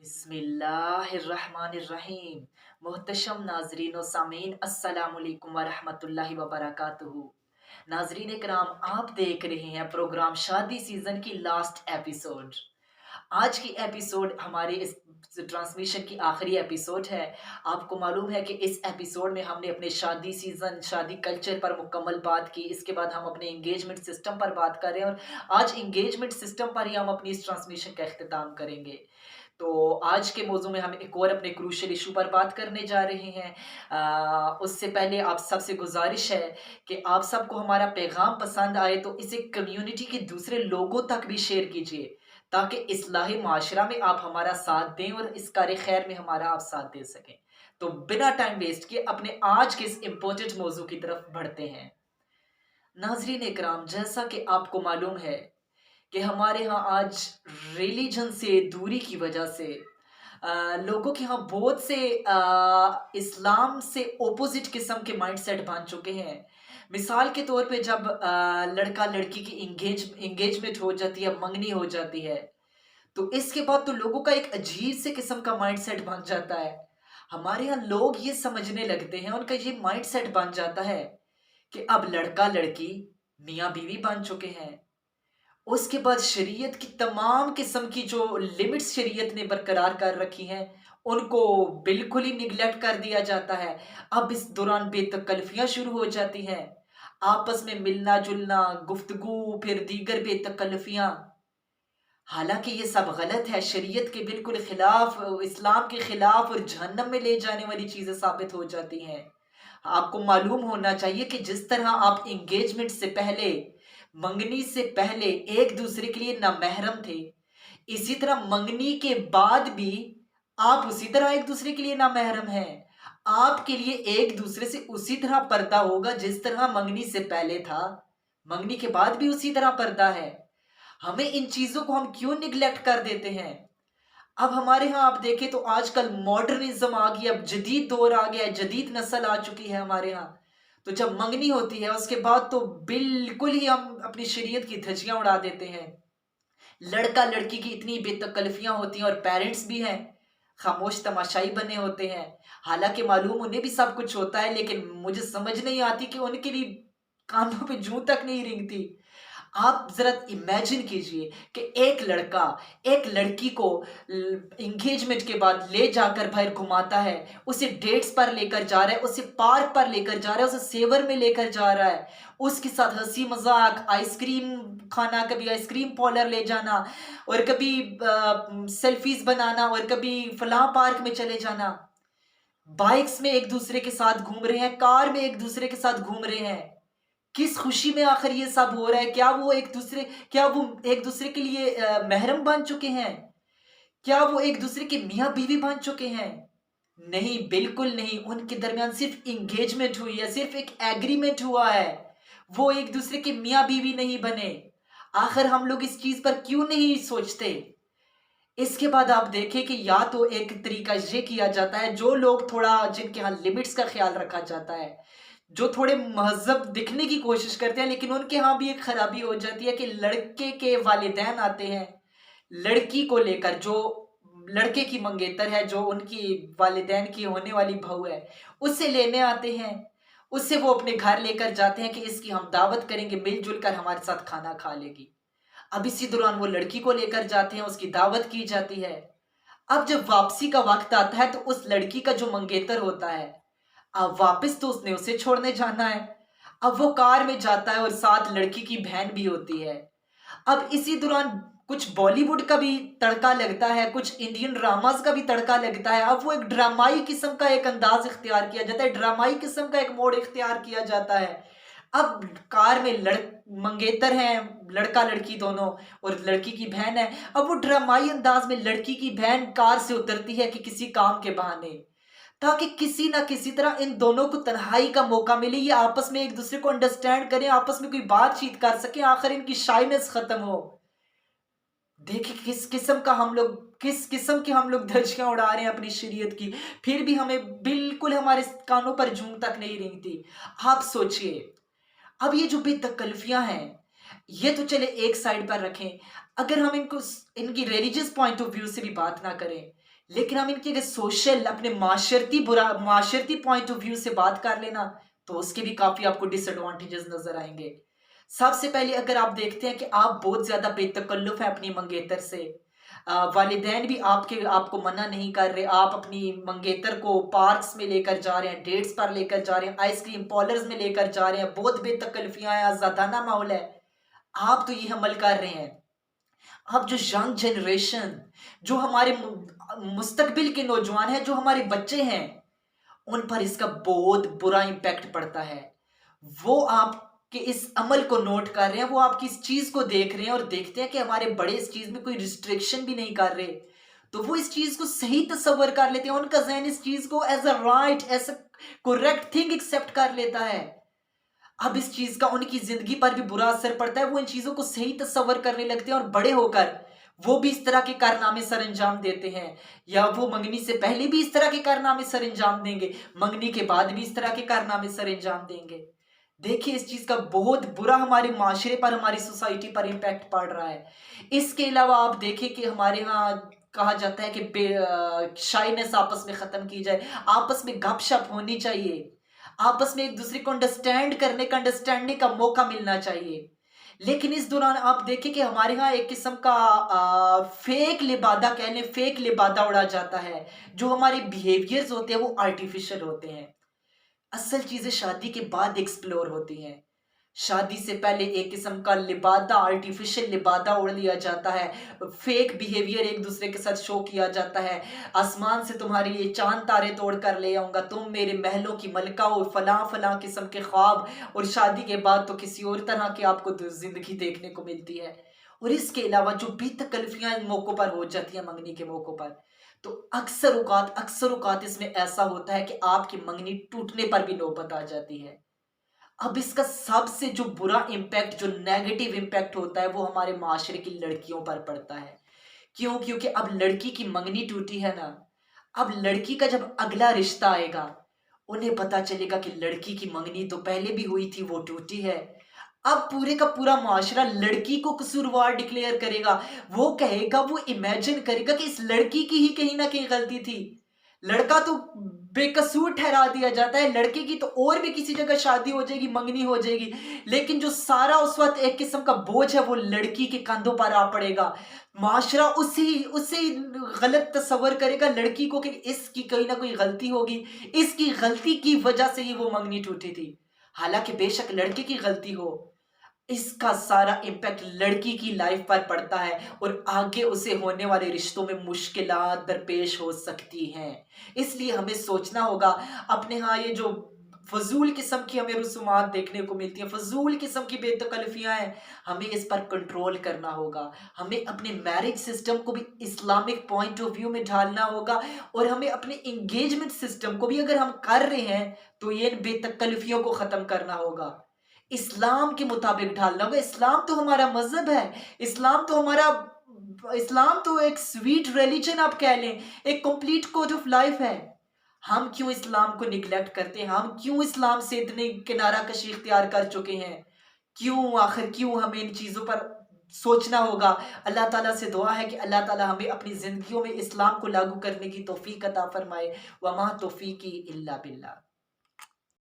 बिस्मिल्लाहिर्रहमानिर्रहीम। मोहतशम नाजरीन व सामीन अस्सलामुअलैकुम वरहमतुल्लाहि वबरकातुहू। नाजरीन कराम, आप देख रहे हैं प्रोग्राम शादी सीजन की लास्ट एपिसोड। आज की एपिसोड हमारे इस ट्रांसमिशन की आखिरी एपिसोड है। आपको मालूम है कि इस एपिसोड में हमने अपने शादी सीजन, शादी कल्चर पर मुकम्मल बात की। इसके बाद हम अपने इंगेजमेंट सिस्टम पर बात कर रहे हैं और आज इंगेजमेंट सिस्टम पर ही हम अपनी इस ट्रांसमिशन का अख्तिताम करेंगे। तो आज के मौजू में हम एक और अपने क्रूशियल इशू पर बात करने जा रहे हैं। उससे पहले आप सबसे गुजारिश है कि आप सबको हमारा पैगाम पसंद आए तो इसे कम्युनिटी के दूसरे लोगों तक भी शेयर कीजिए, ताकि इस्लाही माशरा में आप हमारा साथ दें और इस कार्य खैर में हमारा आप साथ दे सकें। तो बिना टाइम वेस्ट किए अपने आज के इस इम्पोर्टेंट मौजू की तरफ बढ़ते हैं। नाजरीन इकराम, जैसा कि आपको मालूम है कि हमारे यहाँ आज रिलीजन से दूरी की वजह से लोगों के यहाँ बहुत से इस्लाम से ओपोजिट किस्म के माइंडसेट बन चुके हैं। मिसाल के तौर पे जब लड़का लड़की की एंगेजमेंट हो जाती है, मंगनी हो जाती है, तो इसके बाद तो लोगों का एक अजीब से किस्म का माइंडसेट बन जाता है। हमारे यहाँ लोग ये समझने लगते हैं, उनका ये माइंडसेट बन जाता है कि अब लड़का लड़की मियाँ बीवी बन चुके हैं। उसके बाद शरीयत की तमाम किस्म की जो लिमिट्स शरीयत ने बरकरार कर रखी हैं, उनको बिल्कुल ही निगलेक्ट कर दिया जाता है। अब इस दौरान बेतकल्फियाँ शुरू हो जाती हैं, आपस में मिलना-जुलना, गुफ्तगू, फिर दीगर बेतकल्फियाँ। हालाँकि ये सब गलत है, शरीयत के बिल्कुल खिलाफ, इस्लाम के खिलाफ और जहन्नम में ले जाने वाली चीज़ें साबित हो जाती हैं। आपको मालूम होना चाहिए कि जिस तरह आप एंगेजमेंट से पहले, मंगनी से पहले एक दूसरे के लिए नामहरम थे, इसी तरह मंगनी के बाद भी आप उसी तरह एक दूसरे के लिए नामहरम हैं। आपके लिए एक दूसरे से उसी तरह पर्दा होगा जिस तरह मंगनी से पहले था, मंगनी के बाद भी उसी तरह पर्दा है। हमें इन चीजों को हम क्यों निग्लेक्ट कर देते हैं? अब हमारे यहाँ आप देखें तो आजकल मॉडर्निज्म आ गया, अब जदीद दौर आ गया है, जदीद नस्ल आ चुकी है हमारे यहाँ। तो जब मंगनी होती है उसके बाद तो बिल्कुल ही हम अपनी शरीयत की धज्जियां उड़ा देते हैं। लड़का लड़की की इतनी बेतकल्फियां होती हैं और पेरेंट्स भी हैं खामोश तमाशाई बने होते हैं। हालांकि मालूम उन्हें भी सब कुछ होता है, लेकिन मुझे समझ नहीं आती कि उनके लिए कानों पे जूं तक नहीं रेंगती। आप जरा इमेजिन कीजिए कि एक लड़का एक लड़की को एंगेजमेंट के बाद ले जाकर बाहर घुमाता है, उसे डेट्स पर लेकर जा रहा है, उसे पार्क पर लेकर जा रहा है, उसे सेवर में लेकर जा रहा है, उसके साथ हंसी मजाक, आइसक्रीम खाना, कभी आइसक्रीम पार्लर ले जाना और कभी सेल्फीज बनाना और कभी फलां पार्क में चले जाना। बाइक्स में एक दूसरे के साथ घूम रहे हैं, कार में एक दूसरे के साथ घूम रहे हैं। किस खुशी में आखिर ये सब हो रहा है? क्या वो एक दूसरे के लिए महरम बन चुके हैं? क्या वो एक दूसरे के मियाँ बीवी बन चुके हैं? नहीं, बिल्कुल नहीं। उनके दरमियान सिर्फ एंगेजमेंट हुई है, सिर्फ एक एग्रीमेंट हुआ है। वो एक दूसरे के मियाँ बीवी नहीं बने। आखिर हम लोग इस चीज पर क्यों नहीं सोचते? इसके बाद आप देखें कि या तो एक तरीका ये किया जाता है, जो लोग थोड़ा, जिनके यहाँ लिमिट्स का ख्याल रखा जाता है, जो थोड़े महज़ब दिखने की कोशिश करते हैं, लेकिन उनके यहाँ भी एक खराबी हो जाती है कि लड़के के वालिदैन आते हैं लड़की को लेकर, जो लड़के की मंगेतर है, जो उनकी वालिदैन की होने वाली बहू है, उससे लेने आते हैं। उससे वो अपने घर लेकर जाते हैं कि इसकी हम दावत करेंगे, मिलजुल कर हमारे साथ खाना खा लेगी। अब इसी दौरान वो लड़की को लेकर जाते हैं, उसकी दावत की जाती है। अब जब वापसी का वक्त आता है तो उस लड़की का जो मंगेतर होता है, अब वापस तो उसने उसे छोड़ने जाना है। अब वो कार में जाता है और साथ लड़की की बहन भी होती है। अब इसी दौरान कुछ बॉलीवुड का भी तड़का लगता है, कुछ इंडियन ड्रामास का भी तड़का लगता है। अब वो एक ड्रामाई किस्म का एक अंदाज इख्तियार किया जाता है, ड्रामाई किस्म का एक मोड़ इख्तियार किया जाता है। अब कार में मंगेतर हैं, लड़का लड़की दोनों, और लड़की की बहन है। अब वो ड्रामाई अंदाज में लड़की की बहन कार से उतरती है कि किसी काम के बहाने, ताकि किसी ना किसी तरह इन दोनों को तन्हाई का मौका मिले, ये आपस में एक दूसरे को अंडरस्टैंड करें, आपस में कोई बातचीत कर सके, आखिर इनकी शाइनेस खत्म हो। देखिए किस किस्म की हम लोग धज्जियां उड़ा रहे हैं अपनी शरीयत की, फिर भी हमें बिल्कुल हमारे कानों पर जूं तक नहीं रेंगती। आप सोचिए, अब ये जो बेतकल्फियां हैं, ये तो चले एक साइड पर रखें। अगर हम इनको इनकी रिलीजियस पॉइंट ऑफ व्यू से भी बात ना करें, لیکن ہم ان کے سوشل اپنے معاشرتی پوائنٹ آف ویو سے بات کر لینا تو اس کے بھی کافی آپ کو ڈس ایڈوانٹیجز نظر آئیں گے۔ سب سے پہلے اگر آپ دیکھتے ہیں کہ آپ بہت زیادہ بے تکلف ہیں اپنی منگیتر سے، والدین بھی آپ کو منع نہیں کر رہے، آپ اپنی منگیتر کو پارکس میں لے کر جا رہے ہیں، ڈیٹس پر لے کر جا رہے ہیں، آئس کریم پارلرز میں لے کر جا رہے ہیں، بہت بے تکلفیاں ہیں، آزادانہ ماحول ہے، آپ تو یہ عمل کر رہے ہیں۔ اب جو ینگ جنریشن، جو ہمارے مستقبل کے نوجوان ہیں، جو ہمارے بچے ہیں، ان پر اس کا بہت برا امپیکٹ پڑتا ہے۔ وہ آپ کے اس عمل کو نوٹ کر رہے ہیں، وہ آپ کی اس چیز کو دیکھ رہے ہیں اور دیکھتے ہیں کہ ہمارے بڑے اس چیز میں کوئی ریسٹرکشن بھی نہیں کر رہے، تو وہ اس چیز کو صحیح تصور کر لیتے ہیں، ان کا ذہن اس چیز کو as a right, as a correct thing accept کر لیتا ہے۔ اب اس چیز کا ان کی زندگی پر بھی برا اثر پڑتا ہے، وہ ان چیزوں کو صحیح تصور کرنے لگتے ہیں اور بڑے ہو کر وہ بھی اس طرح کے کارنامے سر انجام دیتے ہیں، یا وہ منگنی سے پہلے بھی اس طرح کے کارنامے سر انجام دیں گے، منگنی کے بعد بھی اس طرح کے کارنامے سر انجام دیں گے۔ دیکھیں اس چیز کا بہت برا ہمارے معاشرے پر، ہماری سوسائٹی پر امپیکٹ پڑ رہا ہے۔ اس کے علاوہ آپ دیکھیں کہ ہمارے ہاں کہا جاتا ہے کہ شائنس آپس میں ختم کی جائے، آپس میں گپ شپ ہونی چاہیے، آپس میں ایک دوسرے کو انڈرسٹینڈنے کا موقع ملنا چاہیے۔ لیکن اس دوران آپ دیکھیں کہ ہمارے ہاں ایک قسم کا فیک لبادہ کہہ لیں، فیک لبادہ اڑا جاتا ہے، جو ہمارے بیہیویئرز ہوتے ہیں وہ آرٹیفیشل ہوتے ہیں، اصل چیزیں شادی کے بعد ایکسپلور ہوتی ہیں۔ شادی سے پہلے ایک قسم کا لبادہ، آرٹیفیشل لبادہ اڑ لیا جاتا ہے، فیک بیہیویئر ایک دوسرے کے ساتھ شو کیا جاتا ہے، آسمان سے تمہارے لیے چاند تارے توڑ کر لے آؤں گا، تم میرے محلوں کی ملکہ ہو، فلاں فلاں قسم کے خواب، اور شادی کے بعد تو کسی اور طرح کی آپ کو زندگی دیکھنے کو ملتی ہے۔ اور اس کے علاوہ جو بے تکلفیاں ان موقعوں پر ہو جاتی ہیں، منگنی کے موقعوں پر، تو اکثر اوقات اس میں ایسا ہوتا ہے کہ آپ کی منگنی ٹوٹنے پر بھی نوبت آ جاتی ہے۔ اب اس کا سب سے جو برا امپیکٹ، جو نیگیٹو امپیکٹ ہوتا ہے، وہ ہمارے معاشرے کی لڑکیوں پر پڑتا ہے۔ کیوں؟ کیونکہ اب لڑکی کی منگنی ٹوٹی ہے نا، اب لڑکی کا جب اگلا رشتہ آئے گا، انہیں پتا چلے گا کہ لڑکی کی منگنی تو پہلے بھی ہوئی تھی، وہ ٹوٹی ہے۔ اب پورے کا پورا معاشرہ لڑکی کو قصوروار ڈکلیئر کرے گا، وہ کہے گا، وہ امیجن کرے گا کہ اس لڑکی کی ہی کہیں نہ کہیں غلطی تھی، لڑکا تو بے قصور ٹھہرا دیا جاتا ہے، لڑکے کی تو اور بھی کسی جگہ شادی ہو جائے گی، منگنی ہو جائے گی، لیکن جو سارا اس وقت ایک قسم کا بوجھ ہے وہ لڑکی کے کندھوں پر آ پڑے گا۔ معاشرہ اسی غلط تصور کرے گا لڑکی کو کہ اس کی کوئی نہ کوئی غلطی ہوگی، اس کی غلطی کی وجہ سے ہی وہ منگنی ٹوٹی تھی، حالانکہ بے شک لڑکے کی غلطی ہو۔ اس کا سارا امپیکٹ لڑکی کی لائف پر پڑتا ہے اور آگے اسے ہونے والے رشتوں میں مشکلات درپیش ہو سکتی ہیں۔ اس لیے ہمیں سوچنا ہوگا، اپنے ہاں یہ جو فضول قسم کی ہمیں رسومات دیکھنے کو ملتی ہیں، فضول قسم کی بے تکلفیاں ہیں، ہمیں اس پر کنٹرول کرنا ہوگا۔ ہمیں اپنے میرج سسٹم کو بھی اسلامک پوائنٹ آف ویو میں ڈھالنا ہوگا، اور ہمیں اپنے انگیجمنٹ سسٹم کو بھی اگر ہم کر رہے ہیں تو یہ بے تکلفیوں کو ختم کرنا ہوگا، اسلام کے مطابق ڈھالنا ہوگا۔ اسلام تو ہمارا مذہب ہے، اسلام تو ایک سویٹ ریلیجن آپ کہہ لیں، ایک کمپلیٹ کوڈ آف لائف ہے۔ ہم کیوں اسلام کو نگلیکٹ کرتے ہیں؟ ہم کیوں اسلام سے اتنے کنارہ کشی اختیار کر چکے ہیں؟ کیوں ہمیں ان چیزوں پر سوچنا ہوگا؟ اللہ تعالیٰ سے دعا ہے کہ اللہ تعالیٰ ہمیں اپنی زندگیوں میں اسلام کو لاگو کرنے کی توفیق عطا فرمائے۔ وما توفیقی الا باللہ۔